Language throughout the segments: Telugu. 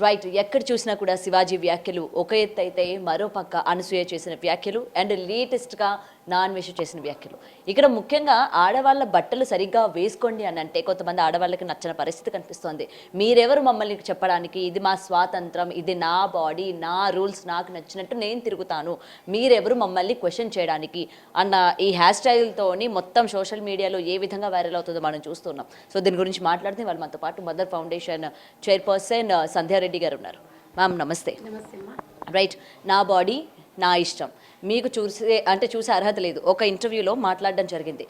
రైట్, ఎక్కడ చూసినా కూడా శివాజీ వ్యాఖ్యలు ఒక ఎత్తు అయితే, మరో పక్క అనసూయ చేసిన వ్యాఖ్యలు అండ్ లేటెస్ట్గా నాన్వేష్ చేసిన వ్యాఖ్యలు. ఇక్కడ ముఖ్యంగా ఆడవాళ్ళ బట్టలు సరిగ్గా వేసుకోండి అని అంటే కొంతమంది ఆడవాళ్ళకి నచ్చని పరిస్థితి కనిపిస్తోంది. మీరెవరు మమ్మల్ని చెప్పడానికి, ఇది మా స్వాతంత్రం, ఇది నా బాడీ, నా రూల్స్, నాకు నచ్చినట్టు నేను తిరుగుతాను, మీరెవరు మమ్మల్ని క్వశ్చన్ చేయడానికి అన్న ఈ హ్యాష్ స్టైల్తోని మొత్తం సోషల్ మీడియాలో ఏ విధంగా వైరల్ అవుతుందో మనం చూస్తున్నాం. సో దీని గురించి మాట్లాడితే వాళ్ళు మనతో పాటు మదర్ ఫౌండేషన్ చైర్పర్సన్ సంధ్యారెడ్డి గారు ఉన్నారు. మ్యామ్ నమస్తే. రైట్, నా బాడీ నా ఇష్టం, మీకు చూసే అర్హత లేదు. ఒక ఇంటర్వ్యూలో మాట్లాడడం జరిగింది,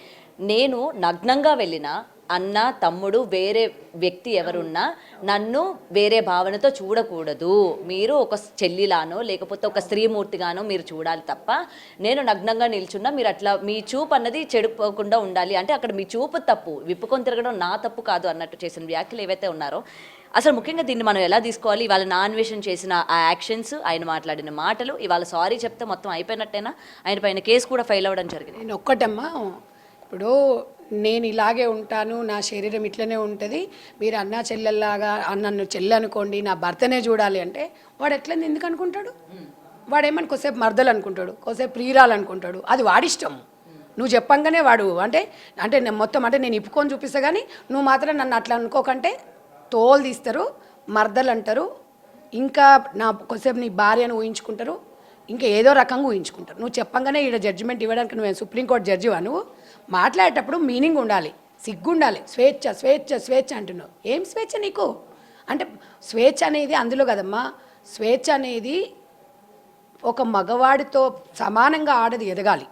నేను నగ్నంగా వెళ్ళినా అన్న తమ్ముడు వేరే వ్యక్తి ఎవరున్నా నన్ను వేరే భావనతో చూడకూడదు, మీరు ఒక చెల్లిలానో లేకపోతే ఒక స్త్రీమూర్తిగానో మీరు చూడాలి తప్ప, నేను నగ్నంగా నిల్చున్నా మీరు అట్లా మీ చూపు అన్నది చెడిపోకుండా ఉండాలి అంటే అక్కడ మీ చూపు తప్పు, విప్పుకొని తిరగడం నా తప్పు కాదు అన్నట్టు చేసిన వ్యాఖ్యలు ఏవైతే ఉన్నారో అసలు ముఖ్యంగా దీన్ని మనం ఎలా తీసుకోవాలి? ఇవాళ నాన్వేషన్ చేసిన ఆ యాక్షన్స్, ఆయన మాట్లాడిన మాటలు, ఇవాళ సారీ చెప్తే మొత్తం అయిపోయినట్టేనా? ఆయన పైన కేసు కూడా ఫైల్ అవ్వడం జరిగింది. నేను ఒక్కటమ్మా, ఇప్పుడు నేను ఇలాగే ఉంటాను, నా శరీరం ఇట్లనే ఉంటుంది, మీరు అన్నా చెల్లెల్లాగా నన్ను చెల్లి అనుకోండి, నా భర్తనే చూడాలి అంటే వాడు ఎట్లని ఎందుకు అనుకుంటాడు? వాడేమని కొద్దిసేపు మర్దలు అనుకుంటాడు, కొద్దిసేపు ప్రియురాలు అనుకుంటాడు, అది వాడిష్టం. నువ్వు చెప్పంగానే వాడు అంటే మొత్తం అంటే నేను ఇప్పుకొని చూపిస్తా కానీ నువ్వు మాత్రం నన్ను అట్లా అనుకోకంటే తోలు తీస్తారు, మర్దలు అంటారు, ఇంకా నా కొద్దిసేపు నీ భార్యను ఊహించుకుంటారు, ఇంకా ఏదో రకంగా ఊహించుకుంటారు. నువ్వు చెప్పంగానే ఈడ జడ్జిమెంట్ ఇవ్వడానికి నువ్వు సుప్రీంకోర్టు జడ్జివా? నువ్వు మాట్లాడేటప్పుడు మీనింగ్ ఉండాలి, సిగ్గు ఉండాలి. స్వేచ్ఛ స్వేచ్ఛ స్వేచ్ఛ అంటున్నావు, ఏం స్వేచ్ఛ నీకు? అంటే స్వేచ్ఛ అనేది అందులో కదమ్మా, స్వేచ్ఛ అనేది ఒక మగవాడితో సమానంగా ఆడది ఎదగాలి,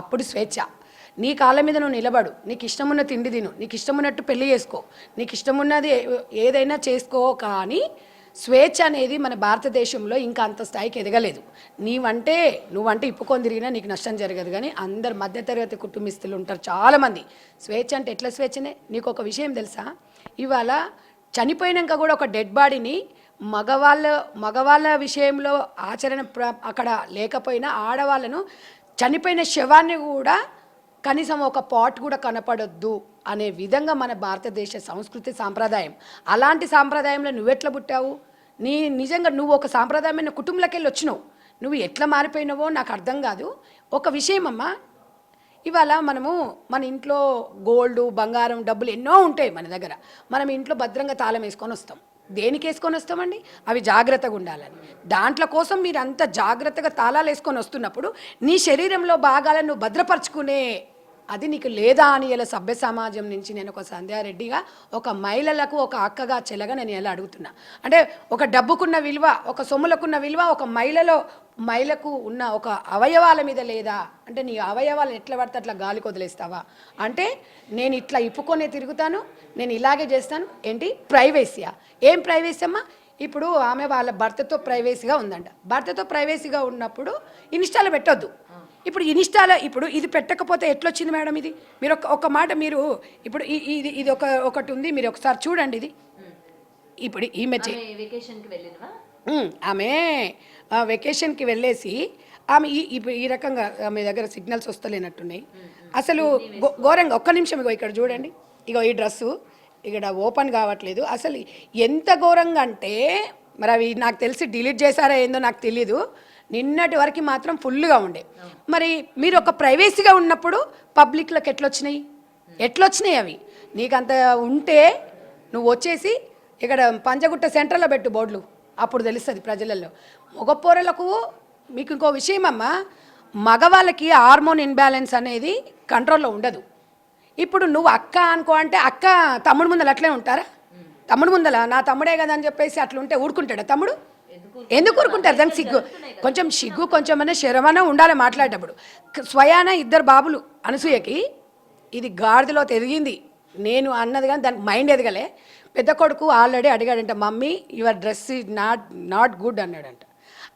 అప్పుడు స్వేచ్ఛ. నీ కాళ్ళ మీద నువ్వు నిలబడు, నీకు ఇష్టమున్న తిండి తిను, నీకు ఇష్టమున్నట్టు పెళ్లి చేసుకో, నీకు ఇష్టమున్నది ఏదైనా చేసుకో, కానీ స్వేచ్ఛ అనేది మన భారతదేశంలో ఇంకా అంత స్థాయికి ఎదగలేదు. నువ్వంటే ఇప్పుకొని తిరిగినా నీకు నష్టం జరగదు, కానీ అందరు మధ్యతరగతి కుటుంబస్తులు ఉంటారు చాలామంది. స్వేచ్ఛ అంటే ఎట్లా స్వేచ్ఛనే? నీకు ఒక విషయం తెలుసా, ఇవాళ చనిపోయినాక కూడా ఒక డెడ్ బాడీని మగవాళ్ళ విషయంలో ఆచరణ అక్కడ లేకపోయినా ఆడవాళ్ళను చనిపోయిన శవాన్ని కూడా కనీసం ఒక పాట్ కూడా కనపడొద్దు అనే విధంగా మన భారతదేశ సంస్కృతి సాంప్రదాయం. అలాంటి సాంప్రదాయంలో నువ్వెట్లా పుట్టావు? నిజంగా నువ్వు ఒక సాంప్రదాయమైన కుటుంబంలోకి వెళ్ళి వచ్చినావు, నువ్వు ఎట్లా మారిపోయినావో నాకు అర్థం కాదు. ఒక విషయం అమ్మా, ఇవాళ మన ఇంట్లో గోల్డ్, బంగారం, డబ్బులు ఎన్నో ఉంటాయి మన దగ్గర, మనం ఇంట్లో భద్రంగా తాళం వేసుకొని వస్తాం. దేనికి వేసుకొని వస్తామండి? అవి జాగ్రత్తగా ఉండాలని. దాంట్లో కోసం మీరు అంత జాగ్రత్తగా తాళాలు వేసుకొని వస్తున్నప్పుడు నీ శరీరంలో భాగాలను నువ్వు భద్రపరుచుకునే అది నీకు లేదా అని ఇలా సభ్య సమాజం నుంచి నేను ఒక సంధ్యారెడ్డిగా, ఒక మహిళలకు ఒక అక్కగా చెల్లగా నేను ఎలా అడుగుతున్నా అంటే, ఒక డబ్బుకున్న విలువ, ఒక సొమ్ములకున్న విలువ ఒక మహిళకు ఉన్న ఒక అవయవాల మీద లేదా అంటే, నీ అవయవాలు ఎట్లా పడితే అట్లా గాలికి వదిలేస్తావా అంటే, నేను ఇట్లా ఇప్పుకొనే తిరుగుతాను, నేను ఇలాగే చేస్తాను. ఏంటి ప్రైవేసీయా? ఏం ప్రైవేసీ అమ్మా? ఇప్పుడు ఆమె వాళ్ళ భర్తతో ప్రైవేసీగా ఉందంట, భర్తతో ప్రైవేసీగా ఉన్నప్పుడు ఇన్స్టాలో పెట్టొద్దు. ఇప్పుడు ఇన్స్టాలో ఇప్పుడు ఇది పెట్టకపోతే ఎట్లొచ్చింది మేడం? ఇది మీరు ఒక మాట, మీరు ఇప్పుడు ఇది ఒకటి ఉంది, మీరు ఒకసారి చూడండి. ఇది ఇప్పుడు ఆమె వెకేషన్కి వెళ్ళేసి ఆమె ఈ రకంగా ఆమె దగ్గర సిగ్నల్స్ వస్తలేనట్టున్నాయి అసలు ఘోరంగా. ఒక్క నిమిషం, ఇగో ఇక్కడ చూడండి, ఇగో ఈ డ్రెస్సు ఇక్కడ ఓపెన్ కావట్లేదు. అసలు ఎంత ఘోరంగా అంటే, మరి అవి నాకు తెలిసి డిలీట్ చేశారా ఏందో నాకు తెలీదు, నిన్నటి వరకు మాత్రం ఫుల్గా ఉండే. మరి మీరు ఒక ప్రైవేసీగా ఉన్నప్పుడు పబ్లిక్లోకి ఎట్లొచ్చినాయి అవి? నీకంత ఉంటే నువ్వు వచ్చేసి ఇక్కడ పంజగుట్ట సెంటర్లో పెట్టు బోర్డులు, అప్పుడు తెలుస్తుంది ప్రజలలో. మగపోరలకు మీకు ఇంకో విషయం అమ్మా, మగవాళ్ళకి హార్మోన్ ఇన్బ్యాలెన్స్ అనేది కంట్రోల్లో ఉండదు. ఇప్పుడు నువ్వు అక్క అనుకో అంటే అక్క తమ్ముడు ముందర అట్లే ఉంటారా? తమ్ముడు ముందర నా తమ్ముడే కదా అని చెప్పేసి అట్లుంటే ఊరుకుంటాడా తమ్ముడు? ఎందుకు ఊరుకుంటారు? దానికి సిగ్గు కొంచెం శరమన ఉండాలి మాట్లాడేటప్పుడు. స్వయాన ఇద్దరు బాబులు అనసూయకి, ఇది గాడిదలో ఎదిగింది నేను అన్నది కానీ దానికి మైండ్ ఎదగలే. పెద్ద కొడుకు ఆల్రెడీ అడిగాడంట, mummy your dress is not good అన్నాడంట.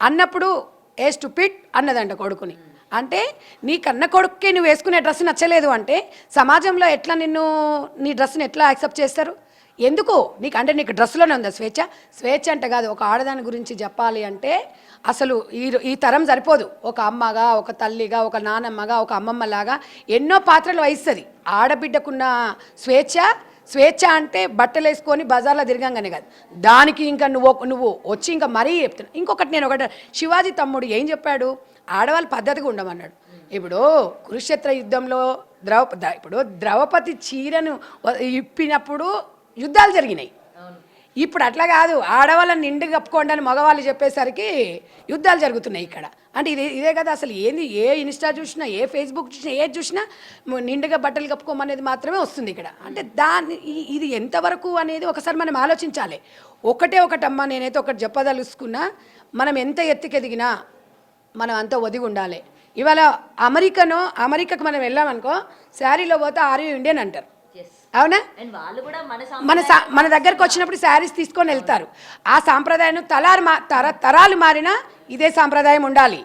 అన్నప్పుడు ఏ స్టూపిడ్ అన్నదంట కొడుకుని. అంటే నీ కన్న కొడుక్కి నువ్వు వేసుకునే డ్రెస్ నచ్చలేదు అంటే సమాజంలో ఎట్లా నీ డ్రెస్ని ఎట్లా యాక్సెప్ట్ చేస్తారు? ఎందుకు నీకు డ్రెస్లోనే ఉందా స్వేచ్ఛ? స్వేచ్ఛ అంటే కాదు, ఒక ఆడదాని గురించి చెప్పాలి అంటే అసలు ఈ తరం సరిపోదు. ఒక అమ్మగా, ఒక తల్లిగా, ఒక నానమ్మగా, ఒక అమ్మమ్మలాగా ఎన్నో పాత్రలు వహిస్తుంది. ఆడబిడ్డకున్న స్వేచ్ఛ స్వేచ్ఛ అంటే బట్టలు వేసుకొని బజార్లో తిరగంగానే కాదు, దానికి ఇంకా నువ్వు వచ్చి ఇంకా మరీ చెప్తున్నావు. ఇంకొకటి నేను ఒకటి, శివాజీ తమ్ముడు ఏం చెప్పాడు, ఆడవాళ్ళు పద్ధతిగా ఉండమన్నాడు. ఇప్పుడు కురుక్షేత్ర యుద్ధంలో ఇప్పుడు ద్రౌపది చీరను ఇప్పినప్పుడు యుద్ధాలు జరిగినాయి. ఇప్పుడు అట్లా కాదు, ఆడవాళ్ళని నిండు కప్పుకోండి అని మగవాళ్ళు చెప్పేసరికి యుద్ధాలు జరుగుతున్నాయి ఇక్కడ. అంటే ఇదే కదా అసలు ఏంది, ఏ ఇన్స్టా చూసినా, ఏ ఫేస్బుక్ చూసినా, ఏది చూసినా నిండుగా బట్టలు కప్పుకోమనేది మాత్రమే వస్తుంది ఇక్కడ. అంటే ఇది ఎంతవరకు అనేది ఒకసారి మనం ఆలోచించాలి. ఒకటమ్మా, నేనైతే ఒకటి చెప్పదలుచుకున్నా, మనం ఎంత ఎత్తుకెదిగినా మనం అంత ఒదిగి ఉండాలి. ఇవాళ అమెరికాకు మనం వెళ్ళామనుకో, శారీలో పోతే ఆర్ యు ఇండియన్ అంటారు, అవునా? మన దగ్గరకు వచ్చినప్పుడు శారీస్ తీసుకొని వెళ్తారు. ఆ సాంప్రదాయం తరాలు మారినా ఇదే సాంప్రదాయం ఉండాలి.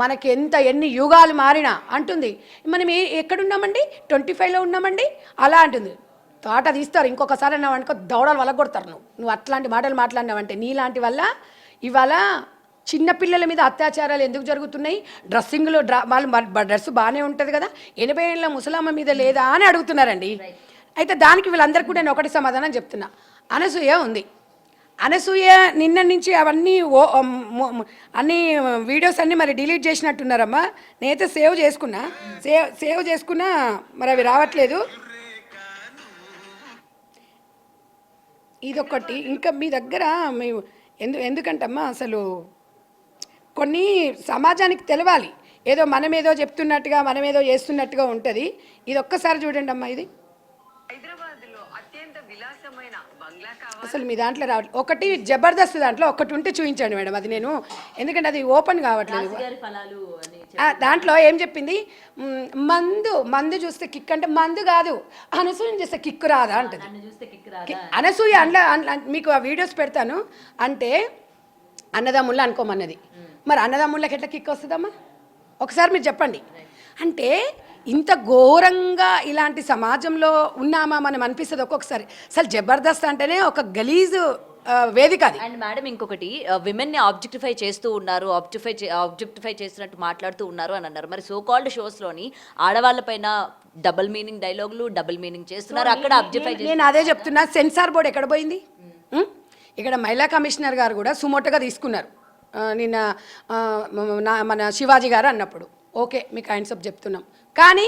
మనకి ఎన్ని యుగాలు మారినా అంటుంది. మనం ఎక్కడున్నామండి, 25లో ఉన్నామండి అలా అంటుంది. తోట తీస్తారు, ఇంకొకసారి అన్నావనుకో దౌడలు వలగొడతారు. నువ్వు అట్లాంటి మాటలు మాట్లాడినావంటే నీలాంటి వల్ల ఇవాళ చిన్నపిల్లల మీద అత్యాచారాలు ఎందుకు జరుగుతున్నాయి? డ్రెస్సింగ్లో వాళ్ళు డ్రెస్ బాగానే ఉంటుంది కదా, 80 ఏళ్ళ ముసలమ్మ మీద లేదా అని అడుగుతున్నారండి. అయితే దానికి వీళ్ళందరికీ కూడా నేను ఒకటి సమాధానం చెప్తున్నా. అనసూయ ఉంది. అనసూయ నిన్న నుంచి అవన్నీ అన్ని వీడియోస్ అన్నీ మరి డిలీట్ చేసినట్టున్నారమ్మా. నేనైతే సేవ్ చేసుకున్నా మరి అవి రావట్లేదు. ఇదొకటి. ఇంకా మీ దగ్గర ఎందుకంటమ్మా అసలు కొన్ని సమాజానికి తెలవాలి. ఏదో మనమేదో చెప్తున్నట్టుగా మనమేదో చేస్తున్నట్టుగా ఉంటుంది. ఇది ఒక్కసారి చూడండి అమ్మా. ఇది అసలు మీ దాంట్లో రావట్లేదు. ఒకటి జబర్దస్త్ దాంట్లో ఒకటి ఉంటే చూపించండి మేడం. అది నేను ఎందుకంటే అది ఓపెన్ కావట్లేదు. దాంట్లో ఏం చెప్పింది, మందు చూస్తే కిక్ అంటే మందు కాదు, అనసూయ చూస్తే కిక్కు రాదా అంటది. అనసూయ మీకు ఆ వీడియోస్ పెడతాను. అంటే అన్నదమ్ముళ్ళు అనుకోమన్నది. మరి అన్నదమ్ముళ్ళకి ఎట్లా కిక్ వస్తుందమ్మా ఒకసారి మీరు చెప్పండి. అంటే ఇంత ఘోరంగా ఇలాంటి సమాజంలో ఉన్నామా మనం అనిపిస్తుంది ఒక్కొక్కసారి. అసలు జబర్దస్త్ అంటేనే ఒక గలీజు వేదిక అది. అండ్ మేడం ఇంకొకటి, విమెన్ని ఆబ్జెక్టిఫై చేస్తూ ఉన్నారు, ఆబ్జెక్టిఫై చేస్తున్నట్టు మాట్లాడుతూ ఉన్నారు అని అన్నారు. మరి సో కాల్డ్ షోస్లోని ఆడవాళ్ళపైన డబుల్ మీనింగ్ డైలాగులు, డబుల్ మీనింగ్ చేస్తున్నారు. అక్కడ ఆబ్జెక్టిఫై నేను అదే చెప్తున్నా. సెన్సార్ బోర్డు ఎక్కడ పోయింది? ఇక్కడ మహిళా కమిషనర్ గారు కూడా సుమోటోగా తీసుకున్నారు నిన్న మన శివాజీ గారు అన్నప్పుడు. ఓకే, మీకు హ్యాండ్సప్ చెప్తున్నాం. కానీ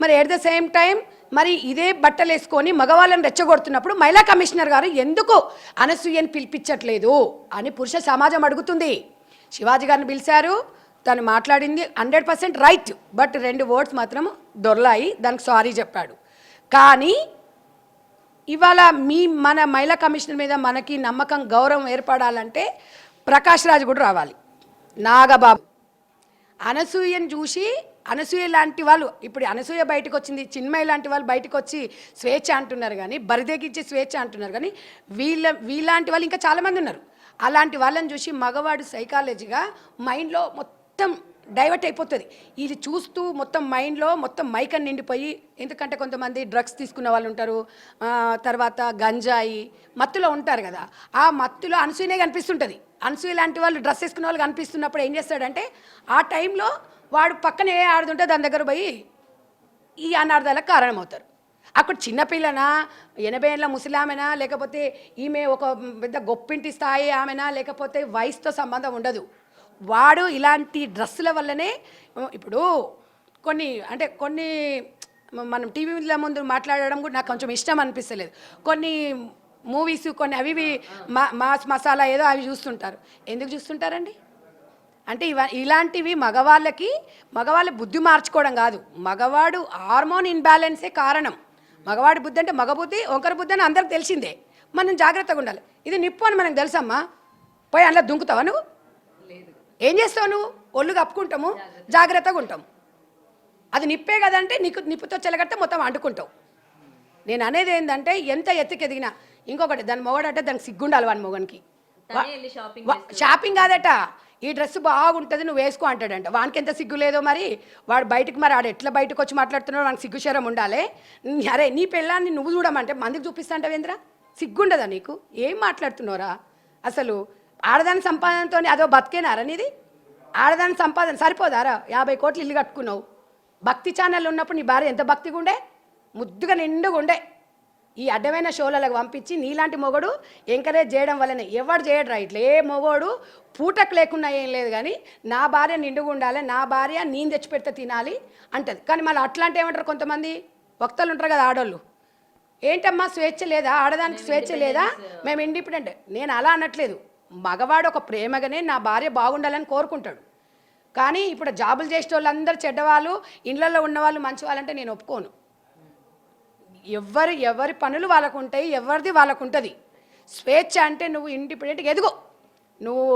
మరి ఎట్ ద సేమ్ టైం మరి ఇదే బట్టలు వేసుకొని మగవాళ్ళని రెచ్చగొడుతున్నప్పుడు మహిళా కమిషనర్ గారు ఎందుకు అనసూయని పిలిపించట్లేదు అని పురుష సమాజం అడుగుతుంది. శివాజీ గారిని పిలిచారు, తను మాట్లాడింది 100% రైట్. బట్ 2 వర్డ్స్ మాత్రం దొర్లాయి, దానికి సారీ చెప్పాడు. కానీ ఇవాళ మన మహిళా కమిషనర్ మీద మనకి నమ్మకం, గౌరవం ఏర్పడాలంటే ప్రకాష్ రాజ్ కూడా రావాలి, నాగబాబు. అనసూయను చూసి అనసూయ లాంటి వాళ్ళు, ఇప్పుడు అనసూయ బయటకు వచ్చింది, చిన్మయ్య లాంటి వాళ్ళు బయటకు వచ్చి స్వేచ్ఛ అంటున్నారు, కానీ బరిదెగించి స్వేచ్ఛ అంటున్నారు. కానీ వీళ్ళంటి వాళ్ళు ఇంకా చాలామంది ఉన్నారు. అలాంటి వాళ్ళని చూసి మగవాడు సైకాలజీగా మైండ్లో మొత్తం డైవర్ట్ అయిపోతుంది. ఇది చూస్తూ మొత్తం మైండ్లో మొత్తం మైకన్ నిండిపోయి, ఎందుకంటే కొంతమంది డ్రగ్స్ తీసుకున్న వాళ్ళు ఉంటారు, తర్వాత గంజాయి మత్తులో ఉంటారు కదా, ఆ మత్తులో అనసూయనే కనిపిస్తుంటుంది. అనసూయ లాంటి వాళ్ళు డ్రెస్ వేసుకున్న వాళ్ళు కనిపిస్తున్నప్పుడు ఏం చేస్తాడంటే ఆ టైంలో వాడు పక్కన ఏ ఆడుతుంటే దాని దగ్గర పోయి ఈ అనార్థాలకు కారణమవుతారు. అక్కడ చిన్నపిల్లనా, 80 ఏళ్ళ ముసలామెనా, లేకపోతే ఈమె ఒక పెద్ద గొప్పింటి స్థాయి ఆమెనా, లేకపోతే వయసుతో సంబంధం ఉండదు. వాడు ఇలాంటి డ్రెస్సుల వల్లనే ఇప్పుడు కొన్ని మనం టీవీల ముందు మాట్లాడడం కూడా నాకు కొంచెం ఇష్టం అనిపిస్తలేదు. కొన్ని మూవీస్ కొన్ని అవి మాస్ మసాలా ఏదో అవి చూస్తుంటారు. ఎందుకు చూస్తుంటారండి అంటే ఇలాంటివి మగవాళ్ళ బుద్ధి మార్చుకోవడం కాదు, మగవాడు హార్మోన్ ఇన్బ్యాలెన్సే కారణం. మగవాడి బుద్ధి అంటే మగ బుద్ధి, ఒకరి బుద్ధి అని అందరికి తెలిసిందే. మనం జాగ్రత్తగా ఉండాలి. ఇది నిప్పు అని మనకు తెలుసమ్మా. పోయి అందులో దుంకుతావా నువ్వు? ఏం చేస్తావు నువ్వు? ఒళ్ళు కప్పుకుంటాము, జాగ్రత్తగా ఉంటాము. అది నిప్పే కదంటే నిప్పుతో చెలగడితే మొత్తం అంటుకుంటావు. నేను అనేది ఏంటంటే ఎంత ఎత్తుకెదిగినా ఇంకొకటి, దాని మొగడంటే దానికి సిగ్గుండాలి. వాని మొగనికి షాపింగ్ కాదట, ఈ డ్రెస్ బాగుంటుంది నువ్వు వేసుకో అంటాడంట. వానికి ఎంత సిగ్గు లేదో మరి, వాడు బయటకు మరి ఆడు ఎట్లా బయటకు వచ్చి మాట్లాడుతున్నాడు, వానికి సిగ్గు శరం ఉండాలి. అరే నీ పెళ్ళాన్ని నువ్వు చూడమంటే మందికి చూపిస్తాంటావేంద్రా? సిగ్గుండదా నీకు? ఏం మాట్లాడుతున్నావురా అసలు? ఆడదాని సంపాదనతో అదో బతికేనారా నీది? ఆడదాని సంపాదన సరిపోదారా? 50 కోట్లు ఇల్లు కట్టుకున్నావు. భక్తి ఛానల్ ఉన్నప్పుడు నీ భార్య ఎంత భక్తిగా ఉండే, ముద్దుగా నిండుగా ఉండే. ఈ అడ్డమైన షోలకు పంపించి నీలాంటి మొగడు ఎంకరేజ్ చేయడం వల్లనే ఎవడు చేయడు రా ఇట్లా. ఏ మొగోడు పూటకు లేకున్నా ఏం లేదు కానీ నా భార్య నిండుగా ఉండాలి, నా భార్య నేను తెచ్చి పెడితే తినాలి అంటది. కానీ మళ్ళీ అట్లాంటి ఏమంటారు కొంతమంది వక్తలు ఉంటారు కదా ఆడోళ్ళు, ఏంటమ్మా స్వేచ్ఛ లేదా, ఆడదానికి స్వేచ్ఛ లేదా, మేము ఇండిపెండెంట్. నేను అలా అనట్లేదు, మగవాడు ఒక ప్రేమగానే నా భార్య బాగుండాలని కోరుకుంటాడు. కానీ ఇప్పుడు జాబులు చేసే వాళ్ళందరూ చెడ్డవాళ్ళు, ఇళ్ళల్లో ఉన్నవాళ్ళు మంచి వాళ్ళంటే నేను ఒప్పుకోను. ఎవరి పనులు వాళ్ళకు ఉంటాయి, ఎవరిది వాళ్ళకు ఉంటుంది. స్వేచ్ఛ అంటే నువ్వు ఇండిపెండెంట్గా ఎదుగు. నువ్వు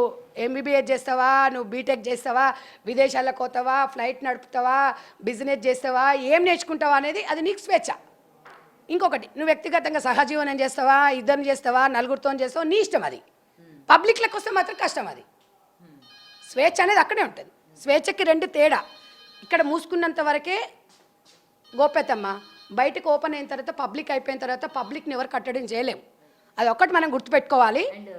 ఎంబీబీఎస్ చేస్తావా, నువ్వు బీటెక్ చేస్తావా, విదేశాలకు పోతావా, ఫ్లైట్ నడుపుతావా, బిజినెస్ చేస్తావా, ఏం నేర్చుకుంటావా అనేది అది నీకు స్వేచ్ఛ. ఇంకొకటి, నువ్వు వ్యక్తిగతంగా సహజీవనం చేస్తావా, ఇద్దరిని చేస్తావా, నలుగురితో చేస్తావా, నీ ఇష్టం. అది పబ్లిక్లకు వస్తే మాత్రం కష్టం. అది స్వేచ్ఛ అనేది అక్కడే ఉంటుంది. స్వేచ్ఛకి రెండు తేడా. ఇక్కడ మూసుకున్నంత వరకే గోప్యతమ్మ, బయటకు ఓపెన్ అయిన తర్వాత పబ్లిక్ అయిపోయిన తర్వాత పబ్లిక్ని ఎవరు కట్టడం చేయలేము. అది ఒక్కటి మనం గుర్తుపెట్టుకోవాలి. అండ్